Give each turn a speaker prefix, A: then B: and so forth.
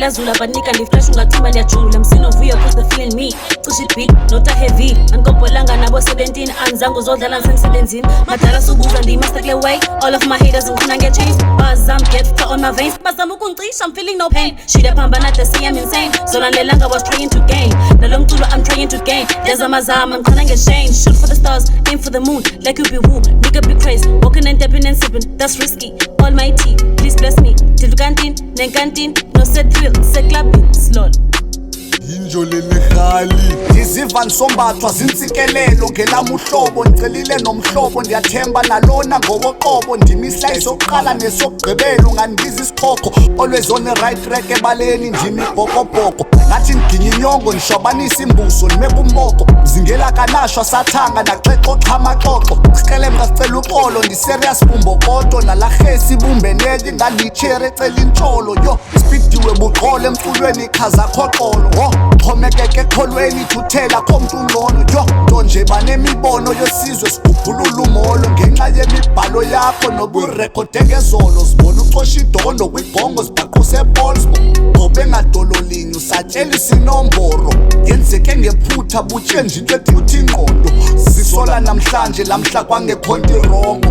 A: lazula banika ndifresh ungathimba ndiyajula msinovuyo cause the feeling me cishe beat nota heavy andikobholanga nabo 17 anzange uzodlala ngisemsebenzini madala subuza ndimaster kule way all of my haters ngifuna nge-change bazam get fat on my veins bazama ukungicisha I'm feeling no pain shit ephambana they say I'm insane zona lelanga was trying to gain nalo mculo I'm trying to gain ndenza amazama ngikhona nge-shane shoot for the stars aim for the moon like you be who nigga be crazy walking and tapping and sipping that's risky almighty please bless me till kantin nenkantin no set thrill seclubing slol
B: injolelehali iziva nisombathwa zintsikelelo ngelami uhlobo ndicelile nomhlobo ndiyathemba nalona ngokoqobo ndimisla isokuqala nesokugqibela ungandibiza isikhokho always on the right track ebaleni njini bhokobhoko ngathi ngiginya inyongo ndishabanisa imbuso ndimeka umboko mzingela kanashwa sathanga naxexoxa amaxoxo sikelemka sicela uxolo ndiserious bumbokoto nalahesi ibumbeneli ngandichere ecela intsholo yo sipidiwe buqole emculweni ikhaza khoxolo xhomekeke ekholweni thuthela komntu ungcono yo nto nje banemibono yosizwe sigubhulula umolo ngenxa yemibhalo yakho noburekhode ngezolo sibona ucosha idondo kwibhongo zibhaquse ebolsbo ngobe ngadololinye usatshela isinomboro yenzeke ngephutha butshenje into eduthi ingqondo sisola namhlanje lamhla kwangekhonti rongo